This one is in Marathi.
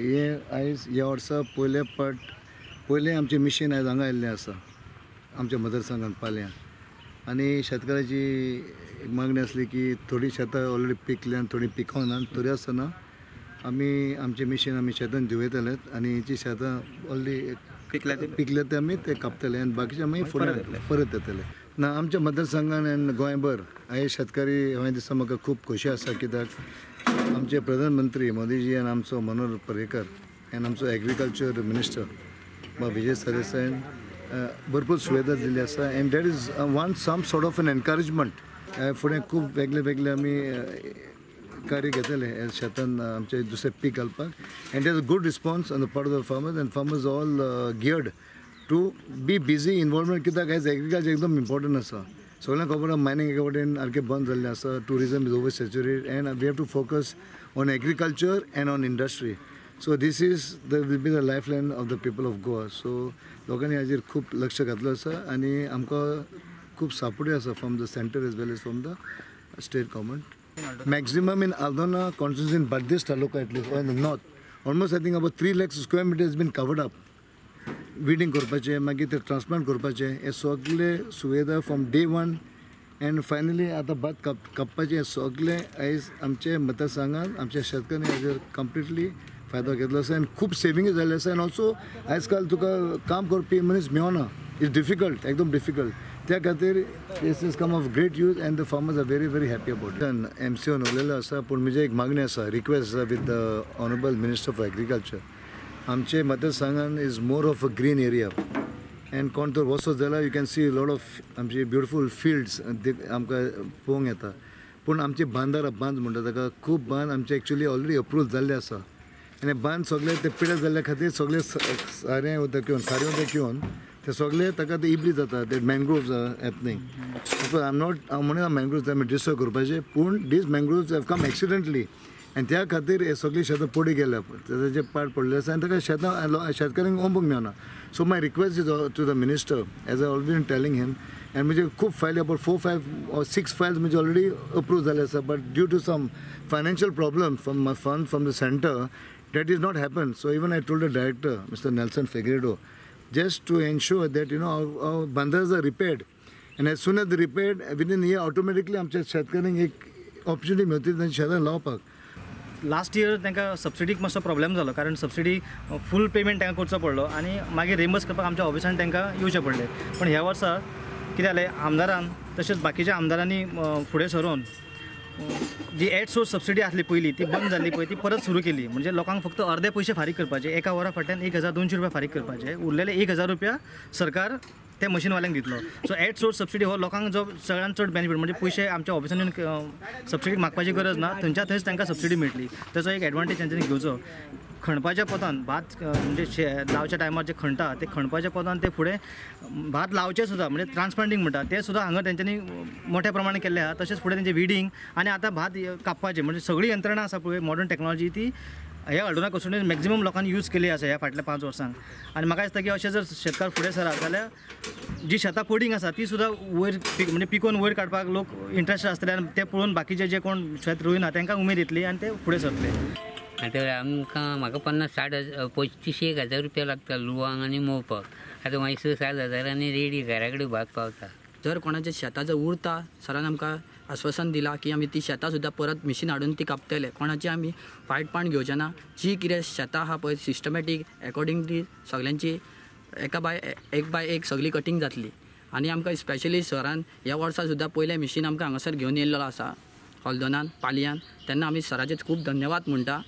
हे आयज ह्या वर्सा पयले आमचे मिशीन आयज हांगा आयिल्लें आसा आमच्या मतदारसंघात पालयां आनी शेतकाराची एक मागणी आसली की थोडी शेतां ऑलरेडी पिकल्या आनी थोडी पिकोवनात तरी आसतना आमी आमचे मिशीन आमी शेतान दिवयतलेत आनी जी शेतां ऑलरेडी पिकल्या ते आमी ते कापतले आनी बाकीचे मागीर फुडें परत येतले ना आमच्या मतदारसंघान आनी गोंयभर हे शेतकारी हांवें दिसता म्हाका खूब खोशी आसा कित्याक आमचे प्रधानमंत्री मोदीजी आनी आमचो मनोहर पर्रीकर आनी आमचो एग्रीकल्चर मिनिस्टर विजय सरदेसायन भरपूर सुविधा दिल्ली आसा and that is one some sort of an encouragement फुडें खूब वेगळे वेगळे आमी कार्य घेतले शेतान आमचे दुसरे पीक घालपाक and there is good response on the part of the farmers and farmers all geared to be busy involvement कित्याक आयज एग्रीकल्चर एकदम इम्पॉर्टंट आसा सगळ्यांक खबर आसा मायनींग एके वटेन सारकें बंद जाल्लें आसा tourism is over saturated and we have to focus on agriculture and on industry so this is will be the life line of the people of Goa so लोकांनी हाजेर खूब लक्ष घातलो आसा आनी आमकां खूब सपोर्ट आसा from the centre as well as from the state government maximum in Aldona constituency in Bardez taluka at least in the north almost I think about 3 lakh square metre is been covered up weeding करपाचें मागीर ते ट्रान्सप्लांट करपाचें हे सगळे सुविधा from day one and finally आतां भात कापपाचें हे सगळे आयज आमचे मतदारसंघात आमच्या शेतकारांनी हाजेर कंप्लिटली फायदो घेतलो आसा आनी खूब सेविंग जाल्ले आसा आनी ऑल्सो आयज काल तुका काम करपी मनीस मेळना इट्स डिफिकल्ट एकदम डिफिकल्ट त्या खातीर this is come of great use and the farmers are very very happy about MCO उलयलो आसा पूण म्हजी एक मागणी आसा रिक्वेस्ट आसा with the honourable minister of agriculture आमचे मतदारसंघान is more of a green area and कोण तर वचत जाल्यार you can see lot of आमचे ब्युटिफूल फिल्ड्स आमकां पळोवंक येता पूण आमचे बांदार बांद म्हणटा ताका खूब बांद आमचे एक्चुअली ऑलरेडी अप्रूव्ह जाल्ले आसा आनी बांद सगळे ते पिड्यार जाल्ल्या खातीर सगळे सारें उदक घेवन खारें उदक घेवन ते सगळे ताका ते इबली जाता ते मँग्रोव्स happening so I am not हांव म्हणना मँग्रोव्स आमी डिस्ट्रॉय करपाचे पूण दीज मँग्रोव्स हॅव कम एक्सिडेंटली आनी त्या खातीर हे सगळी शेतां पडी गेल्या ताचे पाड पडले आसा आनी ताका शेतकाऱ्यांक ओंबूंक मेळना so my request is to the minister as I already been telling him आनी म्हणजे खूब फायल अबाउट 4, 5 or 6 फायल्स म्हणजे ऑलरेडी अप्रूव्ह जाले आसा but due to some financial problem from my fund from the centre that is not happened. So even I told the director, Mr. Nelson Figueiredo, just to ensure that our bandars are repaired, and as soon as they repaired, within a year automatically आमच्या शेतकऱ्यांक एक ऑपॉर्च्युनिटी मेळटली तांच्या शेतान लावपाक. लास्ट इयर तांकां सबसिडीक मातसो प्रॉब्लेम जालो कारण सबसिडी फूल पेमेंट तांकां करचो पडलो आनी मागीर रिम्बर्स करपाक आमच्या ऑफिसान तांकां येवचें पडलें पण ह्या वर्सा कितें जालें आमदारान तशेंच बाकीच्या आमदारांनी फुडें सरून जी एड सोर्स सबसिडी आसली पयली ती बंद जाल्ली पळय ती परत सुरू केली म्हणजे लोकांक फक्त अर्धे पयशे फारीक करपाचे एका वरा फाटल्यान 1200 रुपया फारीक करपाचे उरलेले 1000 रुपया सरकार त्या मशीनवाल्यांक दितलो सो एड सोर्स सबसिडी हो लोकांक जो सगळ्यांत चड बेनिफीट म्हणजे पयशे आमच्या ऑफिसान सबसिडी मागपाची गरज ना थंयच्या थंयच तांकां सबसिडी मेळटली ताचो एक एडवांटेज तांच्यांनी घेवचो खणपाच्या पोतान भात म्हणजे लावच्या टायमार जे खणटा ते खणपाच्या पोतान ते फुडें भात लावचे सुद्दां म्हणजे ट्रान्सप्लांटींग म्हणटा ते सुद्दां हांगा तेंच्यांनी मोठ्या प्रमाणात केल्ले आहा तशेंच फुडें तेंचे विडींग आनी आतां भात कापपाचें म्हणजे सगळी यंत्रणा आसा पळय मॉडर्न टॅक्नॉलॉजी ती ह्या अल्डोना कॉन्स्टिट्युएन्सींत मॅक्झिमम लोकांनी यूज केली आसा ह्या फाटल्या 5 वर्सांक आनी म्हाका दिसता की अशें जर शेतकार फुडें सरात जाल्यार जी शेतां पडींग आसा ती सुद्दां वयर म्हणजे पिकोवन वयर काडपाक लोक इंट्रस्टेड आसतले आनी ते पळोवन बाकीचे जे कोण शेत रोयना तांकां उमेद येतली आनी ते फुडें सरतले. आतां आमकां म्हाका 35,000 रुपया लागता लुवांक आनी मोवपाक आतां 6,000 आनी रेडी घरा कडेन भात पावता. जर कोणाच्या शेतां जर उरता सरान आमकां आश्वासन दिलां की आमी ती शेतां सुद्दां परत मिशीन हाडून ती कापतले कोणाची आमी फायटपाण घेवचे ना जी कितें शेतां आहा पळय सिस्टमॅटीक अकॉर्डिंगली सगळ्यांची एक बाय एक सगळी कटींग जातली आनी आमकां स्पेशली सरान ह्या वर्सा सुद्दां पयलें मिशीन आमकां हांगासर घेवन येयल्लो आसा हॉल्दोनान पालयान तेन्ना आमी सराचे खूब धन्यवाद म्हणटा